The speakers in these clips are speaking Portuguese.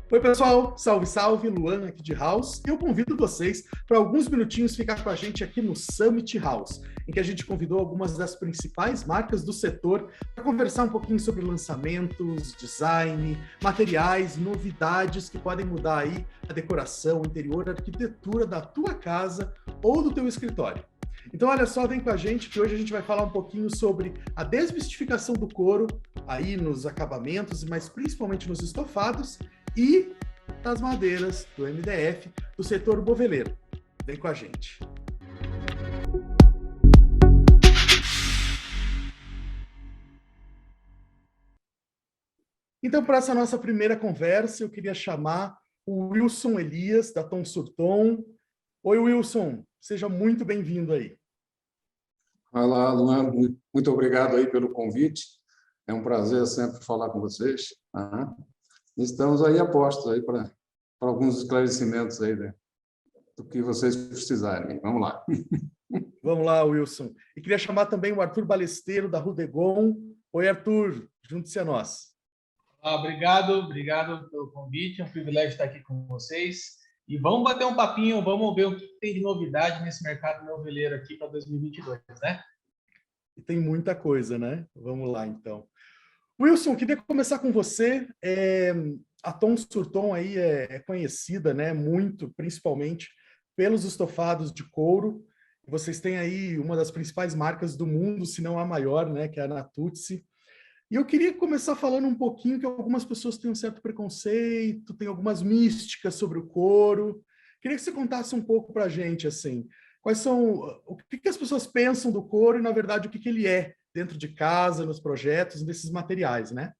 Oi, pessoal, salve, salve, Luan aqui de House. Eu convido vocês para alguns minutinhos ficar com a gente aqui no Summit House, em que a gente convidou algumas das principais marcas do setor para conversar um pouquinho sobre lançamentos, design, materiais, novidades que podem mudar aí a decoração, o interior, a arquitetura da tua casa ou do teu escritório. Então, olha só, vem com a gente que hoje a gente vai falar um pouquinho sobre a desmistificação do couro aí nos acabamentos, mas principalmente nos estofados e das madeiras do MDF, do setor moveleiro. Vem com a gente. Então, para essa nossa primeira conversa, eu queria chamar o Wilson Elias, da Tom Surton. Oi, Wilson, seja muito bem-vindo aí. Olá, Luan, muito obrigado aí pelo convite. É um prazer sempre falar com vocês. Estamos aí a postos aí para alguns esclarecimentos aí, né, do que vocês precisarem. Vamos lá. Vamos lá, Wilson. E queria chamar também o Arthur Balesteiro, da Rudegon. Oi, Arthur, junte-se a nós. Obrigado pelo convite. É um privilégio estar aqui com vocês. E vamos bater um papinho, vamos ver o que tem de novidade nesse mercado moveleiro aqui para 2022, né? E tem muita coisa, né? Vamos lá, então. Wilson, queria começar com você. A Tom Surton aí é conhecida, né, muito, principalmente pelos estofados de couro. Vocês têm aí uma das principais marcas do mundo, se não a maior, né, que é a Natuzzi. E eu queria começar falando um pouquinho que algumas pessoas têm um certo preconceito, têm algumas místicas sobre o couro. Queria que você contasse um pouco para a gente, assim, quais são, o que as pessoas pensam do couro e, na verdade, o que ele é dentro de casa, nos projetos, nesses materiais, né?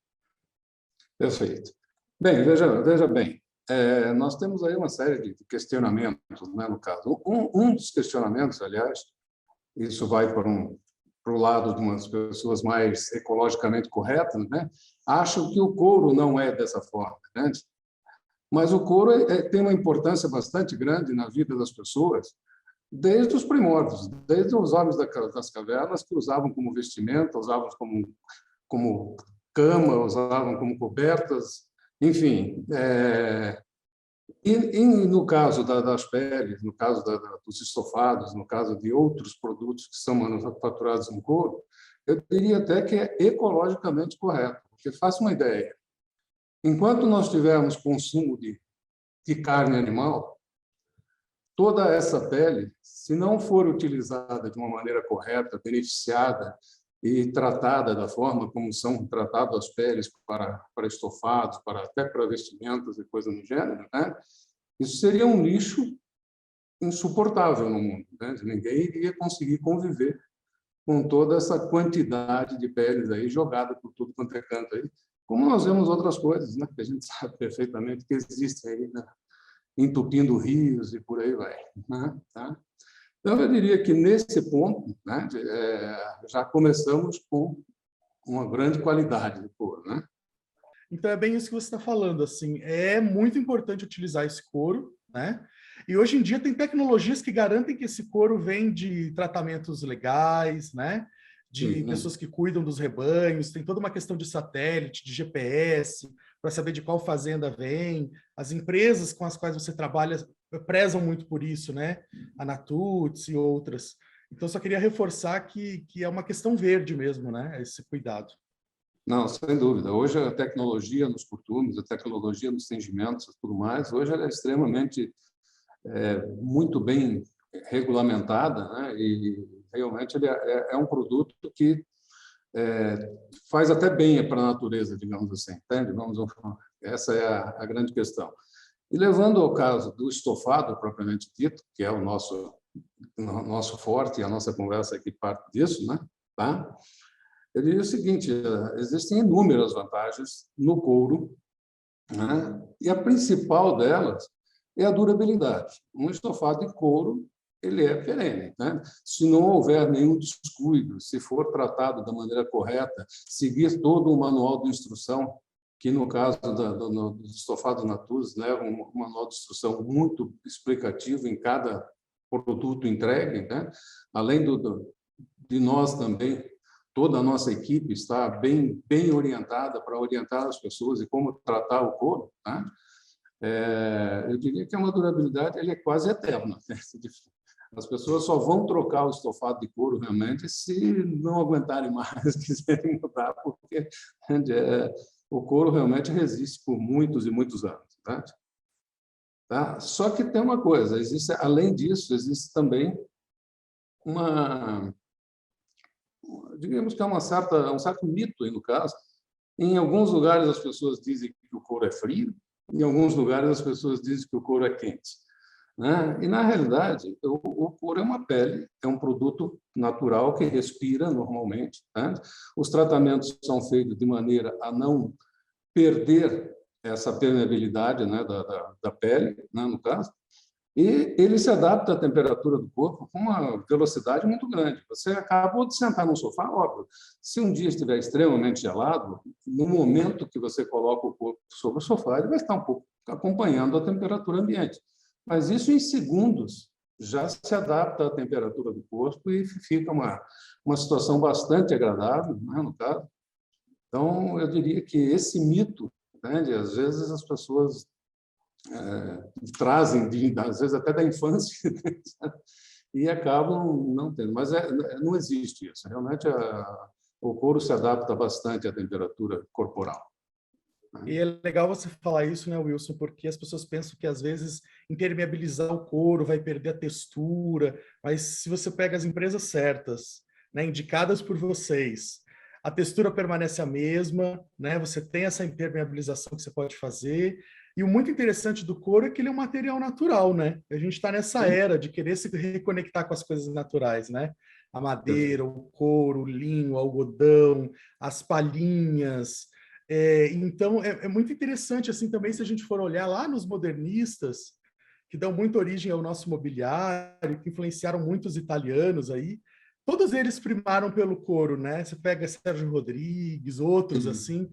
Perfeito. Bem, veja bem, nós temos aí uma série de questionamentos, né, no caso. Um dos questionamentos, aliás, isso vai para o lado de umas pessoas mais ecologicamente corretas, né, acham que o couro não é dessa forma, né? Mas o couro tem uma importância bastante grande na vida das pessoas, desde os primórdios, desde os homens das cavernas, que usavam como vestimenta, usavam como cama, usavam como cobertas, enfim. E no caso das peles, no caso dos estofados, no caso de outros produtos que são manufaturados em couro, eu diria até que é ecologicamente correto, porque faça uma ideia. Enquanto nós tivermos consumo de carne animal, toda essa pele, se não for utilizada de uma maneira correta, beneficiada e tratada da forma como são tratadas as peles para estofados, até para vestimentas e coisas do gênero, né? Isso seria um lixo insuportável no mundo, né? Ninguém iria conseguir conviver com toda essa quantidade de peles aí jogada por tudo quanto é canto aí, como nós vemos outras coisas, né? Que a gente sabe perfeitamente que existem aí, né? Entupindo rios e por aí vai, né? Tá? Então, eu diria que, nesse ponto, né, já começamos com uma grande qualidade de couro, né? Então, é bem isso que você está falando, assim, é muito importante utilizar esse couro, né? E hoje em dia tem tecnologias que garantem que esse couro vem de tratamentos legais, né? De Sim, pessoas que cuidam dos rebanhos, tem toda uma questão de satélite, de GPS, para saber de qual fazenda vem. As empresas com as quais você trabalha prezam muito por isso, né? A Natuzzi e outras. Então, só queria reforçar que é uma questão verde mesmo, né? Esse cuidado. não, sem dúvida. Hoje a tecnologia nos costumes, a tecnologia nos tingimentos e tudo mais, hoje ela é extremamente muito bem regulamentada, né? E realmente ele é um produto que faz até bem para a natureza, digamos assim, entende? Essa é a grande questão. E levando ao caso do estofado propriamente dito, que é o nosso forte, a nossa conversa aqui parte disso, né? Tá? Eu diria o seguinte: existem inúmeras vantagens no couro, né? E a principal delas é a durabilidade. Um estofado de couro, ele é perene, né? Se não houver nenhum descuido, se for tratado da maneira correta, seguir todo o manual de instrução, que no caso dos estofados Natuzzi leva um manual de instrução muito explicativo em cada produto entregue, né? Além de nós também, toda a nossa equipe está bem orientada para orientar as pessoas e como tratar o couro, né? Eu diria que é uma durabilidade, ele é quase eterna. As pessoas só vão trocar o estofado de couro realmente se não aguentarem mais, quiserem mudar, porque o couro realmente resiste por muitos e muitos anos. Tá? Só que tem uma coisa, além disso, existe também digamos que é um certo mito aí no caso. Em alguns lugares as pessoas dizem que o couro é frio, em alguns lugares as pessoas dizem que o couro é quente. Né? E, na realidade, o couro é uma pele, é um produto natural que respira normalmente. Né? Os tratamentos são feitos de maneira a não perder essa permeabilidade, né, da pele, né, no caso, e ele se adapta à temperatura do corpo com uma velocidade muito grande. Você acabou de sentar no sofá, óbvio. Se um dia estiver extremamente gelado, no momento que você coloca o corpo sobre o sofá, ele vai estar um pouco acompanhando a temperatura ambiente. Mas isso, em segundos, já se adapta à temperatura do corpo e fica uma situação bastante agradável, né, no caso. Então, eu diria que esse mito, né, às vezes as pessoas trazem, às vezes até da infância, e acabam não tendo. Mas não existe isso. Realmente, o couro se adapta bastante à temperatura corporal. E é legal você falar isso, né, Wilson, porque as pessoas pensam que, às vezes, impermeabilizar o couro vai perder a textura, mas se você pega as empresas certas, né, indicadas por vocês, a textura permanece a mesma, né, você tem essa impermeabilização que você pode fazer, e o muito interessante do couro é que ele é um material natural, né? A gente está nessa era de querer se reconectar com as coisas naturais, né? A madeira, o couro, o linho, o algodão, as palhinhas. Então, é muito interessante, assim, também, se a gente for olhar lá nos modernistas, que dão muita origem ao nosso mobiliário, que influenciaram muitos italianos aí, todos eles primaram pelo couro, né? Você pega Sérgio Rodrigues, outros assim.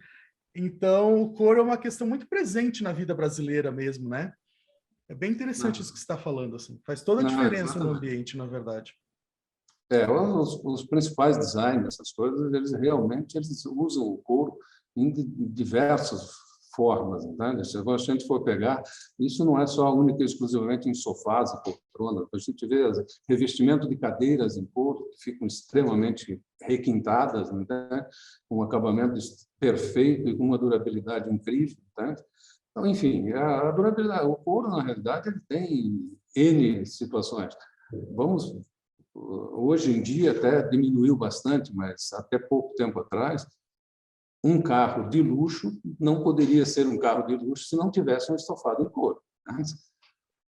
Então, o couro é uma questão muito presente na vida brasileira mesmo, né? É bem interessante isso que você está falando, assim. Faz toda a diferença no ambiente, na verdade. Os principais designers, essas coisas, eles usam o couro em diversas formas. Né? Se a gente for pegar, isso não é só única e exclusivamente em sofás e poltronas. A gente vê revestimento de cadeiras em couro que ficam extremamente requintadas, né? Com um acabamento perfeito e com uma durabilidade incrível. Né? Então, enfim, a durabilidade, o couro, na realidade, ele tem N situações. Hoje em dia até diminuiu bastante, mas até pouco tempo atrás, um carro de luxo não poderia ser um carro de luxo se não tivesse um estofado em couro.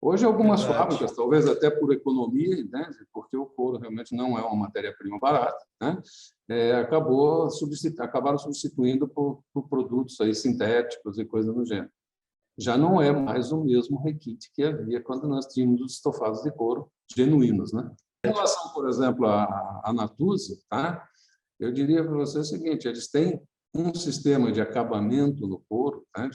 Hoje, algumas fábricas, talvez até por economia, né, porque o couro realmente não é uma matéria-prima barata, né, acabaram substituindo por produtos aí sintéticos e coisas do gênero. Já não é mais o mesmo requinte que havia quando nós tínhamos os estofados de couro genuínos, né? Em relação, por exemplo, à Natuzzi, tá? Eu diria para você o seguinte: eles têm um sistema de acabamento no couro. Tá?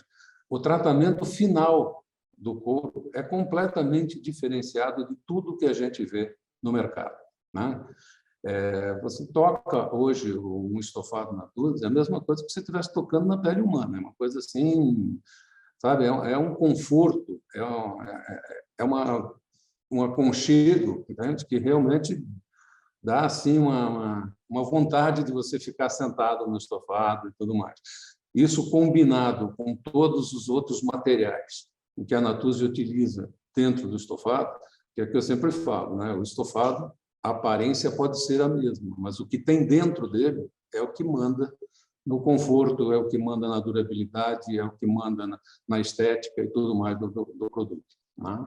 O tratamento final do couro é completamente diferenciado de tudo que a gente vê no mercado. Né? Você toca hoje um estofado Natuzzi, é a mesma coisa que você estivesse tocando na pele humana. É uma coisa assim, sabe? É um conforto, é um aconchego, né? Que realmente dá assim uma vontade de você ficar sentado no estofado e tudo mais. Isso combinado com todos os outros materiais que a Natuzzi utiliza dentro do estofado, que é o que eu sempre falo, né? O estofado, a aparência pode ser a mesma, mas o que tem dentro dele é o que manda no conforto, é o que manda na durabilidade, é o que manda na estética e tudo mais do produto. Né?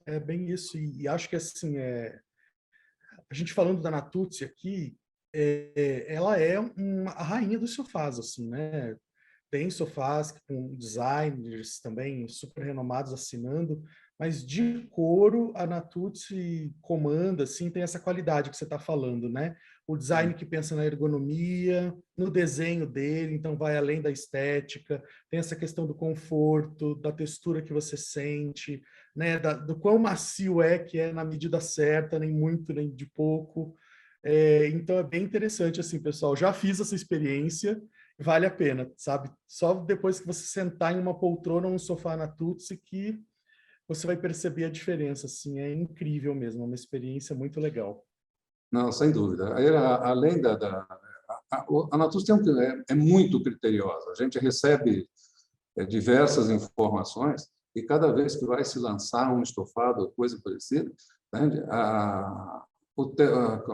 É bem isso, e acho que assim, a gente falando da Natuzzi aqui, ela é a rainha dos sofás, assim, né? Tem sofás com designers também super renomados assinando, mas de couro a Natuzzi comanda, assim, tem essa qualidade que você está falando, né? O design que pensa na ergonomia, no desenho dele, então vai além da estética, tem essa questão do conforto, da textura que você sente, né? Do quão macio que é na medida certa, nem muito, nem de pouco. Então é bem interessante, assim, pessoal. Já fiz essa experiência, vale a pena, sabe? Só depois que você sentar em uma poltrona ou um sofá Natuzzi que você vai perceber a diferença, assim, é incrível mesmo, é uma experiência muito legal. Não, sem dúvida. Além a Natuzzi é muito criteriosa. A gente recebe diversas informações e cada vez que vai se lançar um estofado ou coisa parecida, né, a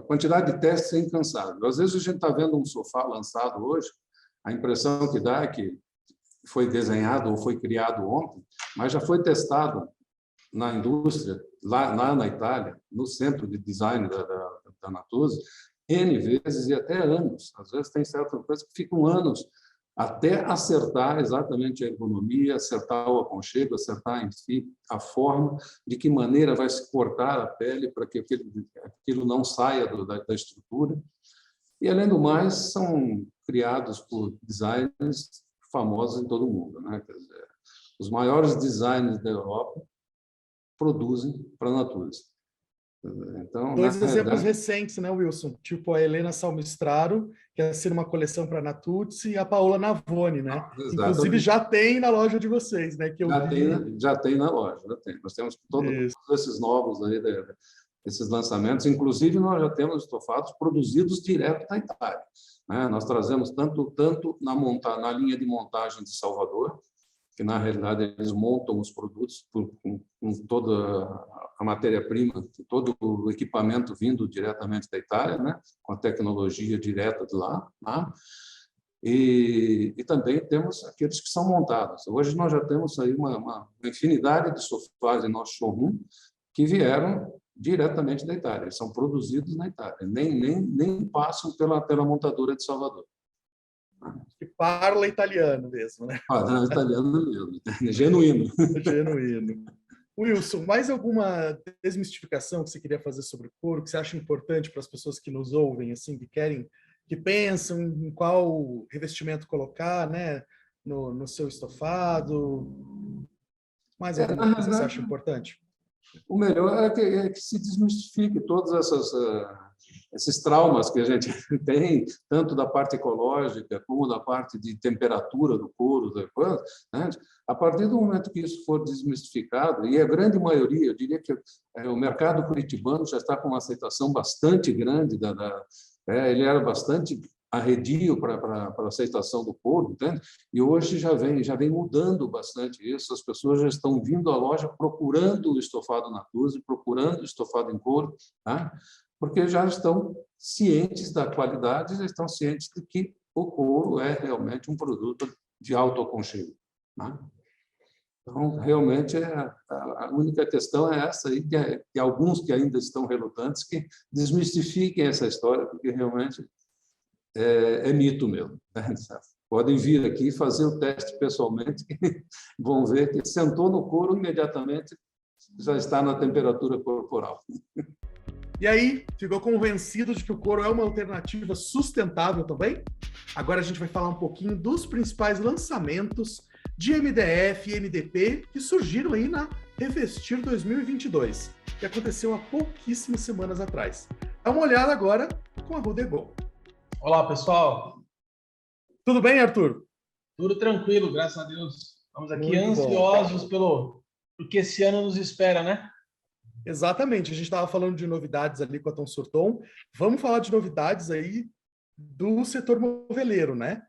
quantidade de testes é incansável. Às vezes a gente está vendo um sofá lançado hoje, a impressão que dá é que foi desenhado ou foi criado ontem, mas já foi testado na indústria, lá na Itália, no centro de design da Natuzzi, N vezes e até anos. Às vezes tem certas coisas que ficam anos até acertar exatamente a ergonomia, acertar o aconchego, acertar, enfim, a forma, de que maneira vai se cortar a pele para que aquilo não saia da estrutura. E, além do mais, são criados por designers famosos em todo o mundo, né? Quer dizer, os maiores designers da Europa produzem para a Natuzzi. Então, Dois exemplos recentes, né, Wilson? Tipo a Helena Salmistraro, que é uma coleção para Natuzzi, e a Paola Navone, né? Inclusive já tem na loja de vocês, né? Que eu já tem na loja, já tem. Nós temos todos esses novos aí, esses lançamentos. Inclusive, nós já temos estofados produzidos direto da Itália, né? Nós trazemos tanto na linha de montagem de Salvador, que na realidade eles montam os produtos com toda a matéria-prima, todo o equipamento vindo diretamente da Itália, né? Com a tecnologia direta de lá, né? E também temos aqueles que são montados. Hoje nós já temos aí uma infinidade de sofás em nosso showroom que vieram diretamente da Itália, eles são produzidos na Itália, nem passam pela montadora de Salvador. Que parla italiano mesmo, né? Não, italiano mesmo, genuíno. Genuíno. Wilson, mais alguma desmistificação que você queria fazer sobre o couro, que você acha importante para as pessoas que nos ouvem, assim, que pensam em qual revestimento colocar, né, no seu estofado? Mais alguma coisa que você acha importante? O melhor é que se desmistifique todos esses traumas que a gente tem, tanto da parte ecológica como da parte de temperatura do couro, né? A partir do momento que isso for desmistificado, e a grande maioria, eu diria que o mercado curitibano já está com uma aceitação bastante grande, ele era bastante arredio para a aceitação do couro, entende? E hoje já vem mudando bastante isso, as pessoas já estão vindo à loja procurando o estofado Natuzzi, procurando o estofado em couro, tá? Porque já estão cientes da qualidade, já estão cientes de que o couro é realmente um produto de alto aconchego, né? Então, realmente, a única questão é essa aí, que alguns que ainda estão relutantes, que desmistifiquem essa história, porque realmente é mito mesmo, né? Podem vir aqui e fazer o teste pessoalmente, que vão ver que sentou no couro, imediatamente já está na temperatura corporal. E aí, ficou convencido de que o couro é uma alternativa sustentável também? Agora a gente vai falar um pouquinho dos principais lançamentos de MDF e MDP que surgiram aí na Revestir 2022, que aconteceu há pouquíssimas semanas atrás. Dá uma olhada agora com a Rudego. Olá, pessoal. Tudo bem, Arthur? Tudo tranquilo, graças a Deus. Estamos aqui ansiosos pelo que esse ano nos espera, né? Exatamente. A gente estava falando de novidades ali com a Tom Surton. Vamos falar de novidades aí do setor moveleiro, né?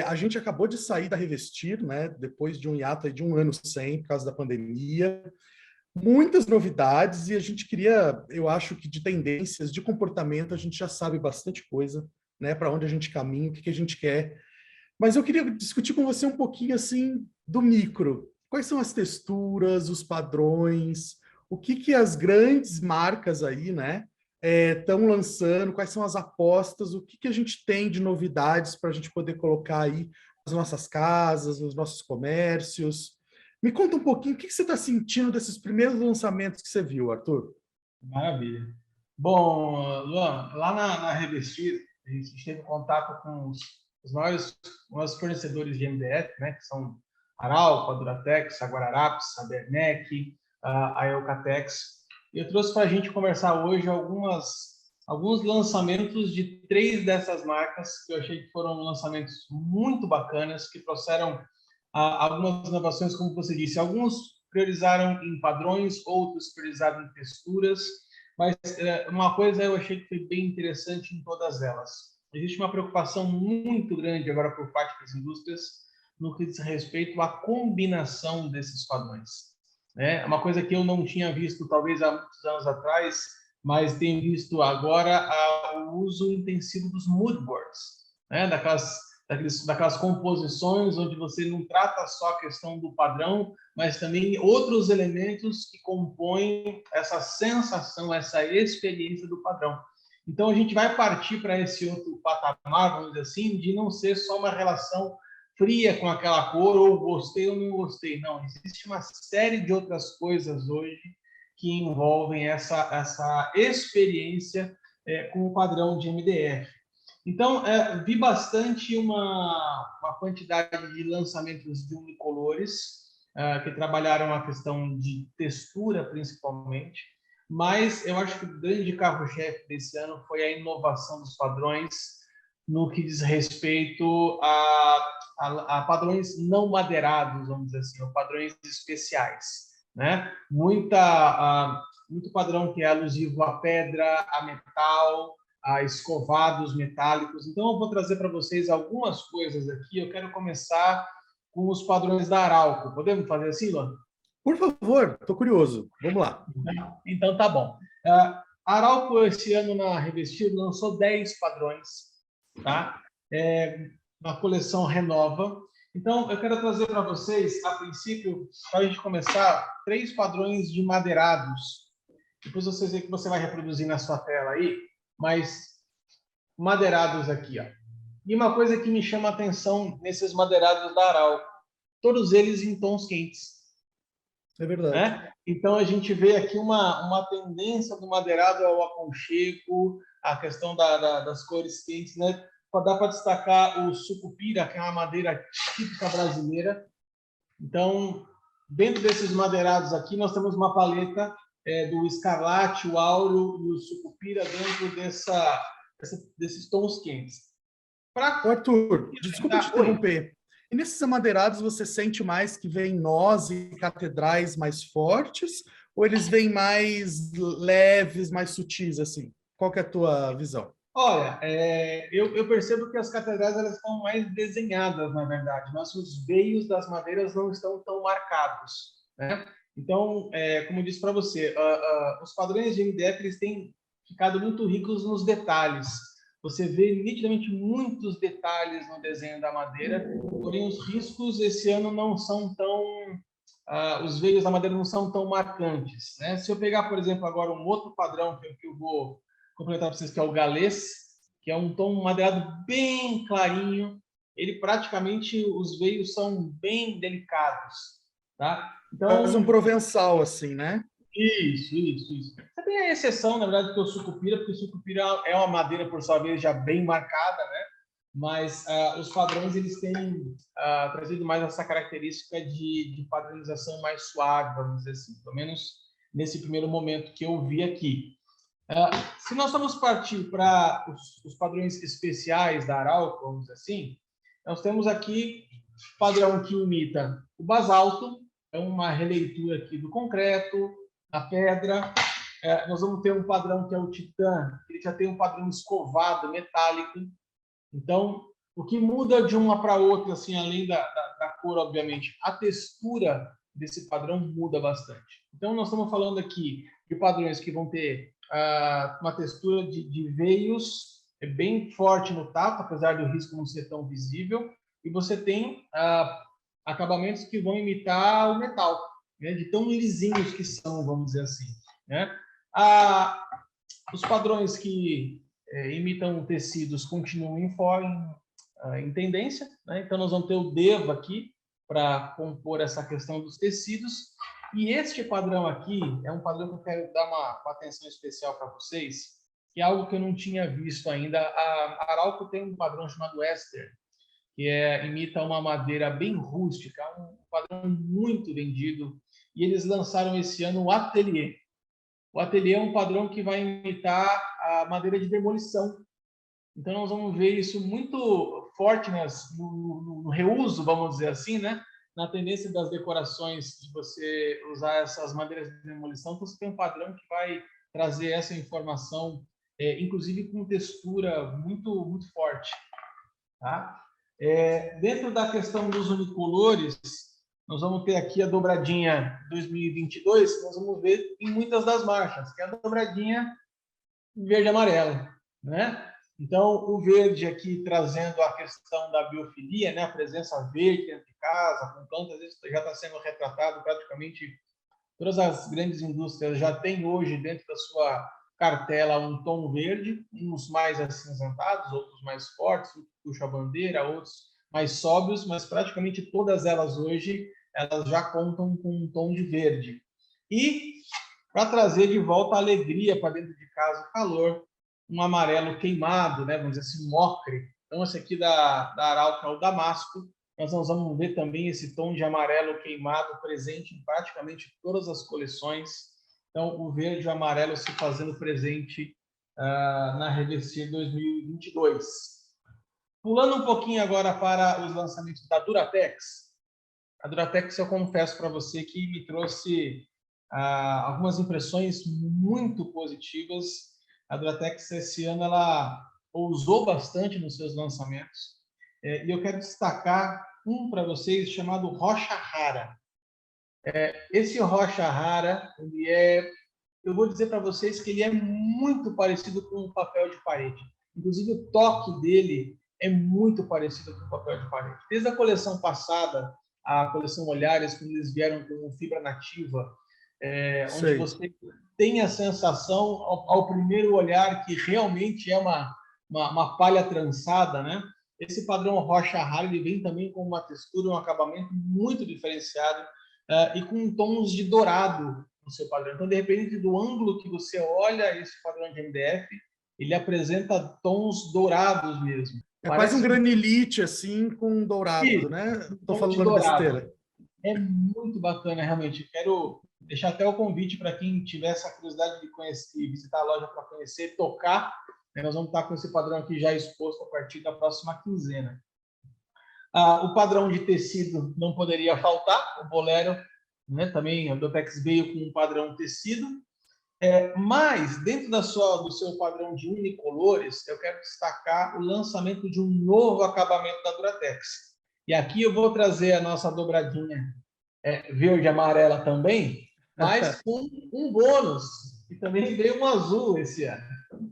A gente acabou de sair da Revestir, né? Depois de um hiato aí de 1 ano sem, por causa da pandemia. Muitas novidades e a gente queria, eu acho que de tendências, de comportamento, a gente já sabe bastante coisa, né? Para onde a gente caminha, o que a gente quer. Mas eu queria discutir com você um pouquinho assim do micro. Quais são as texturas, os padrões, o que as grandes marcas aí, né, estão lançando, quais são as apostas, o que a gente tem de novidades para a gente poder colocar aí nas nossas casas, nos nossos comércios. Me conta um pouquinho, o que você está sentindo desses primeiros lançamentos que você viu, Arthur? Maravilha. Bom, Luan, lá na Revestir, a gente teve contato com os maiores fornecedores de MDF, né, que são Arauco, a Duratex, a Guararapes, a Bernec, a Eucatex. E eu trouxe para a gente conversar hoje algumas alguns lançamentos de 3 dessas marcas, que eu achei que foram lançamentos muito bacanas, que trouxeram algumas inovações, como você disse. Alguns priorizaram em padrões, outros priorizaram em texturas, mas uma coisa eu achei que foi bem interessante em todas elas. Existe uma preocupação muito grande agora por parte das indústrias no que diz respeito à combinação desses padrões. É uma coisa que eu não tinha visto talvez há muitos anos atrás, mas tenho visto agora o uso intensivo dos mood boards, né? Daquelas composições onde você não trata só a questão do padrão, mas também outros elementos que compõem essa sensação, essa experiência do padrão. Então, a gente vai partir para esse outro patamar, vamos dizer assim, de não ser só uma relação fria com aquela cor, ou gostei ou não gostei. Não, existe uma série de outras coisas hoje que envolvem essa experiência com o padrão de MDF. Então, vi bastante uma quantidade de lançamentos de unicolores, que trabalharam a questão de textura, principalmente, mas eu acho que o grande carro-chefe desse ano foi a inovação dos padrões no que diz respeito a padrões não madeirados, vamos dizer assim, ou padrões especiais, né? Muito padrão que é alusivo à pedra, a metal, a escovados metálicos. Então, eu vou trazer para vocês algumas coisas aqui. Eu quero começar com os padrões da Arauco. Podemos fazer assim, Luan? Por favor, estou curioso. Vamos lá. Então, tá bom. A Arauco, esse ano, na Revestir, lançou 10 padrões, tá? Na coleção Renova. Então, eu quero trazer para vocês, a princípio, para a gente começar, 3 padrões de madeirados. Depois vocês veem que você vai reproduzir na sua tela aí, mas madeirados aqui, ó. E uma coisa que me chama a atenção nesses madeirados da Arauco, todos eles em tons quentes. É verdade. Né? Então, a gente vê aqui uma tendência do madeirado ao aconchego, a questão das cores quentes, né? Dá para destacar o sucupira, que é uma madeira típica brasileira. Então, dentro desses madeirados aqui, nós temos uma paleta do escarlate, o áureo e o sucupira dentro desses tons quentes. Arthur, desculpa te interromper. E nesses amadeirados você sente mais que vem nós e catedrais mais fortes, ou eles vêm mais leves, mais sutis, assim? Qual que é a tua visão? Olha, eu percebo que as catedrais elas estão mais desenhadas, na verdade, mas os veios das madeiras não estão tão marcados, né? Então, como eu disse para você, os padrões de MDF eles têm ficado muito ricos nos detalhes. Você vê nitidamente muitos detalhes no desenho da madeira, porém os riscos esse ano não são tão... os veios da madeira não são tão marcantes, né? Se eu pegar, por exemplo, agora um outro padrão que eu vou completar para vocês, que é o galês, que é um tom madeirado bem clarinho. Ele praticamente, os veios são bem delicados, tá? Então, faz um provençal, assim, né? Isso. Você tem a exceção, na verdade, que é o sucupira, porque o sucupira é uma madeira, por sua vez, já bem marcada, né? Mas os padrões, eles têm trazido mais essa característica de padronização mais suave, vamos dizer assim, pelo menos nesse primeiro momento que eu vi aqui. Se nós vamos partir para os padrões especiais da Arauco, vamos dizer assim, nós temos aqui padrão que imita o basalto, é uma releitura aqui do concreto, a pedra. Nós vamos ter um padrão que é o titã, ele já tem um padrão escovado, metálico. Então, o que muda de uma para outra, assim, além da cor, obviamente, a textura desse padrão muda bastante. Então, nós estamos falando aqui de padrões que vão ter uma textura de veios bem forte no tato, apesar do risco não ser tão visível, e você tem acabamentos que vão imitar o metal, né, de tão lisinhos que são, vamos dizer assim, né? Os padrões que imitam tecidos continuam em tendência, né? Então nós vamos ter o DEVA aqui para compor essa questão dos tecidos. E este padrão aqui é um padrão que eu quero dar uma atenção especial para vocês, que é algo que eu não tinha visto ainda. A Arauco tem um padrão chamado Western, que imita uma madeira bem rústica, um padrão muito vendido. E eles lançaram esse ano o Atelier. O ateliê é um padrão que vai imitar a madeira de demolição. Então, nós vamos ver isso muito forte no reuso, vamos dizer assim, né? Na tendência das decorações, de você usar essas madeiras de demolição. Então, você tem um padrão que vai trazer essa informação, inclusive com textura muito, muito forte. Tá? Dentro da questão dos unicolores, nós vamos ter aqui a dobradinha 2022, que nós vamos ver em muitas das marcas, que é a dobradinha verde e amarelo, né? Então, o verde aqui trazendo a questão da biofilia, né? A presença verde dentro de casa, com plantas, isso já está sendo retratado praticamente. Todas as grandes indústrias já têm hoje dentro da sua cartela um tom verde, uns mais acinzentados, outros mais fortes, outros puxa a bandeira, outros mais sóbrios, mas praticamente todas elas hoje elas já contam com um tom de verde. E para trazer de volta a alegria para dentro de casa, o calor, um amarelo queimado, né? Vamos dizer assim, um ocre. Então, esse aqui da Arauco é o Damasco. Nós vamos ver também esse tom de amarelo queimado presente em praticamente todas as coleções. Então, o verde e o amarelo se fazendo presente na Revestir 2022. Pulando um pouquinho agora para os lançamentos da Duratex. A Duratex, eu confesso para você que me trouxe algumas impressões muito positivas. A Duratex, esse ano, ela ousou bastante nos seus lançamentos. E eu quero destacar um para vocês chamado Rocha Rara. Esse Rocha Rara, eu vou dizer para vocês que ele é muito parecido com o papel de parede. Inclusive, o toque dele é muito parecido com o papel de parede. Desde a coleção passada, a coleção Olhares, quando eles vieram com fibra nativa, onde você tem a sensação, ao primeiro olhar, que realmente é uma palha trançada, né? Esse padrão Rocha Rara, ele vem também com uma textura, um acabamento muito diferenciado e com tons de dourado no seu padrão. Então, dependendo do ângulo que você olha esse padrão de MDF, ele apresenta tons dourados mesmo. Quase um granilite, assim, com dourado, né? Estou falando besteira. É muito bacana, realmente. Quero deixar até o convite para quem tiver essa curiosidade de conhecer, visitar a loja para conhecer, tocar. Nós vamos estar com esse padrão aqui já exposto a partir da próxima quinzena. O padrão de tecido não poderia faltar, o Bolero, né? Também a Duratex veio com um padrão tecido. Mas, dentro do seu padrão de unicolores, eu quero destacar o lançamento de um novo acabamento da Duratex. E aqui eu vou trazer a nossa dobradinha verde e amarela também, mas com um bônus, que também veio um azul esse ano.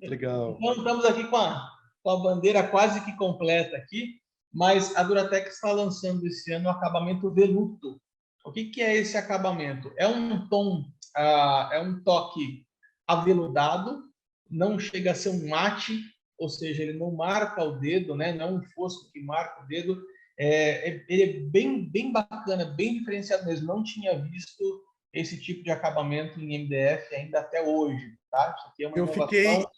Legal. Então, estamos aqui com a bandeira quase que completa aqui, mas a Duratex está lançando esse ano o acabamento veludo. O que é esse acabamento? É um tom, é um toque aveludado, não chega a ser um mate, ou seja, ele não marca o dedo, né? Não é um fosco que marca o dedo. Ele é bem bacana, bem diferenciado mesmo. Não tinha visto esse tipo de acabamento em MDF ainda até hoje, tá? Isso aqui é uma inovação.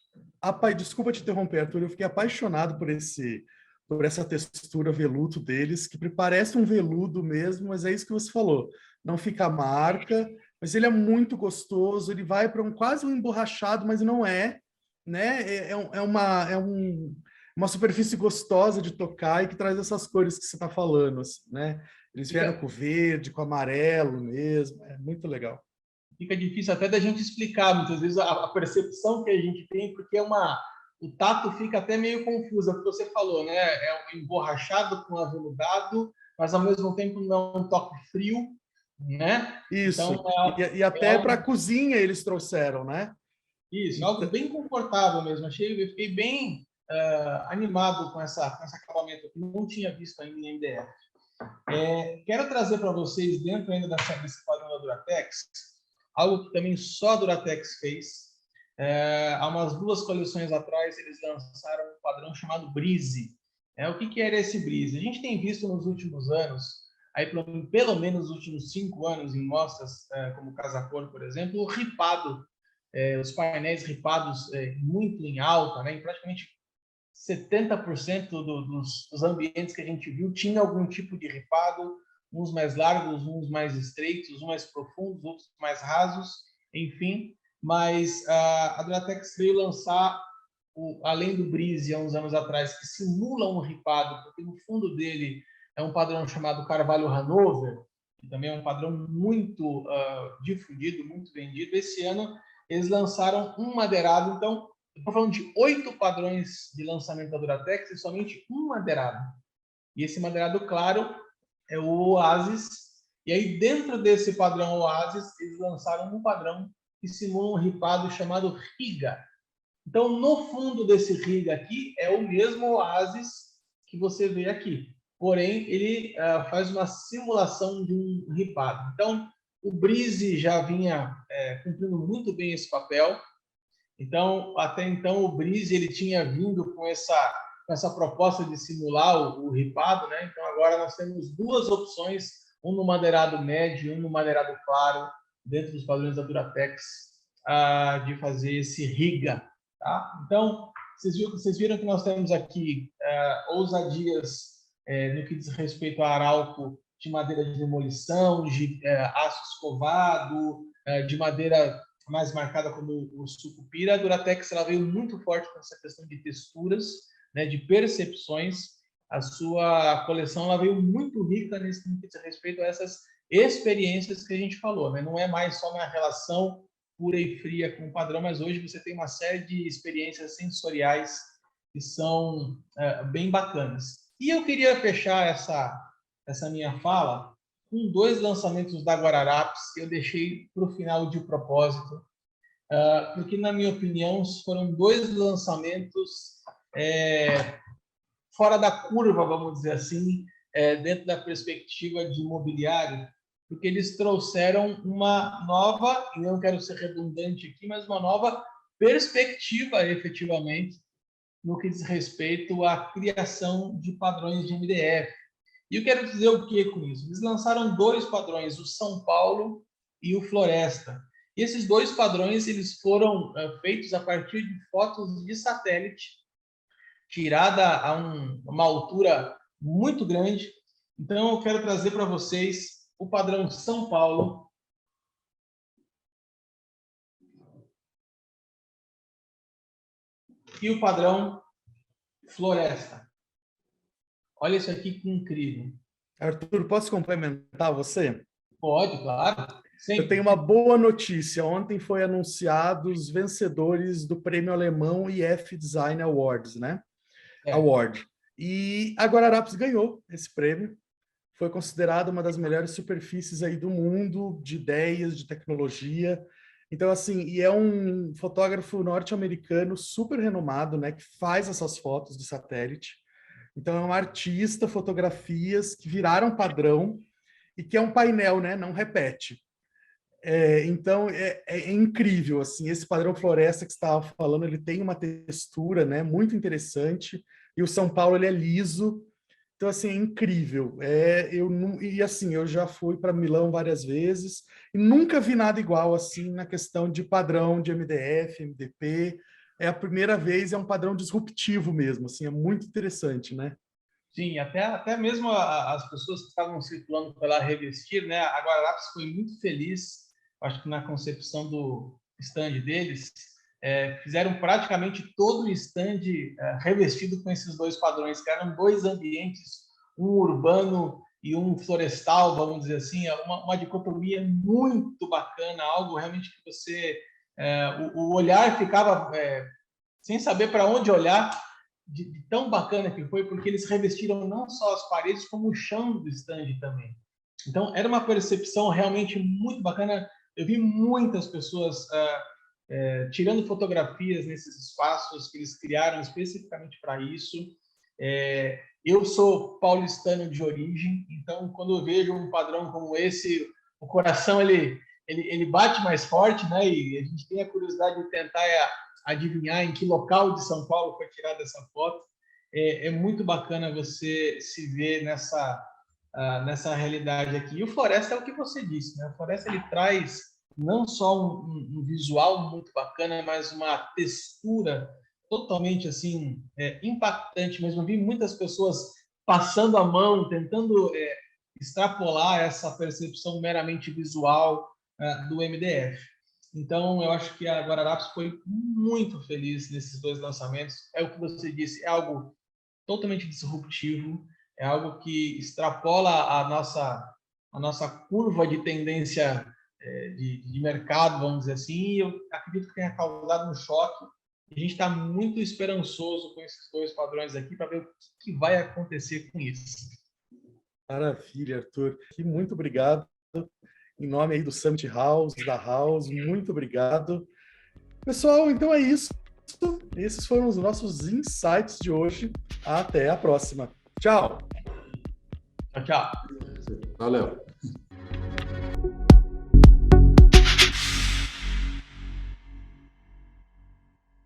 Desculpa te interromper, Arthur, eu fiquei apaixonado por essa textura veludo deles, que parece um veludo mesmo, mas é isso que você falou. Não fica marca, mas ele é muito gostoso, ele vai para quase um emborrachado, mas não é, né? Uma superfície gostosa de tocar e que traz essas cores que você está falando, né? Eles vieram com verde, com amarelo mesmo, é muito legal. Fica difícil até da gente explicar, muitas vezes, a percepção que a gente tem, porque o tato fica até meio confuso, é o que você falou, né? É um emborrachado com aveludado, mas ao mesmo tempo não é um toque frio, né? Isso, então, e até para a cozinha eles trouxeram, né? Isso, algo bem confortável mesmo. Eu fiquei bem animado com esse acabamento que não tinha visto ainda em MDF. Quero trazer para vocês, dentro ainda desse padrão da Duratex, algo que também só a Duratex fez. Há umas 2 coleções atrás, eles lançaram um padrão chamado Breeze. O que era esse Breeze? A gente tem visto nos últimos anos, aí pelo menos nos últimos 5 anos, em mostras como Casa Cor, por exemplo, o ripado. Os painéis ripados muito em alta, né? Em praticamente 70% dos ambientes que a gente viu tinha algum tipo de ripado, uns mais largos, uns mais estreitos, uns mais profundos, outros mais rasos, enfim. mas a Duratex veio lançar, além do Breeze, há uns anos atrás, que simula um ripado, porque no fundo dele é um padrão chamado Carvalho Hanover, que também é um padrão muito difundido, muito vendido. Esse ano eles lançaram um madeirado, então estou falando de 8 padrões de lançamento da Duratex e somente um madeirado. E esse madeirado claro é o Oasis. E aí, dentro desse padrão Oasis, eles lançaram um padrão que simula um ripado chamado Riga. Então, no fundo desse Riga aqui, é o mesmo Oasis que você vê aqui. Porém, ele faz uma simulação de um ripado. Então, o Breeze já vinha cumprindo muito bem esse papel. Então, até então, o Breeze ele tinha vindo com essa proposta de simular o ripado, né? Então, agora nós temos 2 opções, um no madeirado médio e um no madeirado claro, dentro dos padrões da Duratex, de fazer esse riga. Tá? Então, vocês viram que nós temos aqui ousadias no que diz respeito a Arauco de madeira de demolição, de aço escovado, de madeira mais marcada como o sucupira. A Duratex ela veio muito forte com essa questão de texturas, né, de percepções. A sua coleção ela veio muito rica nesse que diz respeito a essas experiências que a gente falou, né? Não é mais só uma relação pura e fria com o padrão, mas hoje você tem uma série de experiências sensoriais que são bem bacanas. E eu queria fechar essa minha fala com 2 lançamentos da Guararapes que eu deixei para o final de propósito, porque, na minha opinião, foram 2 lançamentos fora da curva, vamos dizer assim, dentro da perspectiva de imobiliário, porque eles trouxeram uma nova, e não quero ser redundante aqui, mas uma nova perspectiva, efetivamente, no que diz respeito à criação de padrões de MDF. E eu quero dizer o que com isso? Eles lançaram 2 padrões, o São Paulo e o Floresta. E esses 2 padrões eles foram feitos a partir de fotos de satélite, tirada a uma altura muito grande. Então, eu quero trazer para vocês o padrão São Paulo. E o padrão Floresta. Olha isso aqui que incrível. Arthur, posso complementar você? Pode, claro. Eu tenho uma boa notícia. Ontem foi anunciado os vencedores do Prêmio Alemão IF Design Awards, né? Award. E a Guararapes ganhou esse prêmio. Foi considerada uma das melhores superfícies aí do mundo de ideias, de tecnologia. Então, assim, e é um fotógrafo norte-americano super renomado, né? Que faz essas fotos de satélite. Então, é um artista, fotografias que viraram padrão e que é um painel, né? Não repete. Então, é incrível, assim, esse padrão Floresta que você estava falando, ele tem uma textura, né? Muito interessante. E o São Paulo, ele é liso. Então, assim, é incrível. E assim, eu já fui para Milão várias vezes e nunca vi nada igual, assim, na questão de padrão de MDF, MDP. É a primeira vez, é um padrão disruptivo mesmo, assim, é muito interessante, né? Sim, até mesmo as pessoas que estavam circulando pela Revestir, né? A Guararapes foi muito feliz, acho que na concepção do stand deles, fizeram praticamente todo o stand revestido com esses 2 padrões, que eram 2 ambientes, um urbano e um florestal, vamos dizer assim, uma dicotomia muito bacana, algo realmente que você... o olhar ficava sem saber para onde olhar, de tão bacana que foi, porque eles revestiram não só as paredes, como o chão do stand também. Então, era uma percepção realmente muito bacana. Eu vi muitas pessoas tirando fotografias nesses espaços que eles criaram especificamente para isso. Eu sou paulistano de origem, então, quando eu vejo um padrão como esse, o coração ele bate mais forte, né? E a gente tem a curiosidade de tentar adivinhar em que local de São Paulo foi tirada essa foto. É muito bacana você se ver nessa realidade aqui. E o Floresta é o que você disse, né? O Floresta ele traz não só um visual muito bacana, mas uma textura totalmente assim impactante mesmo. Eu vi muitas pessoas passando a mão, tentando extrapolar essa percepção meramente visual do MDF. Então, eu acho que a Guararapes foi muito feliz nesses 2 lançamentos. É o que você disse, é algo totalmente disruptivo, é algo que extrapola a nossa curva de tendência de mercado, vamos dizer assim, e eu acredito que tenha causado um choque. A gente está muito esperançoso com esses 2 padrões aqui para ver o que vai acontecer com isso. Maravilha, Arthur. Muito obrigado. Em nome aí do Summit House, da House, muito obrigado. Pessoal, então é isso. Esses foram os nossos insights de hoje. Até a próxima. Tchau. Tchau, tchau. Valeu.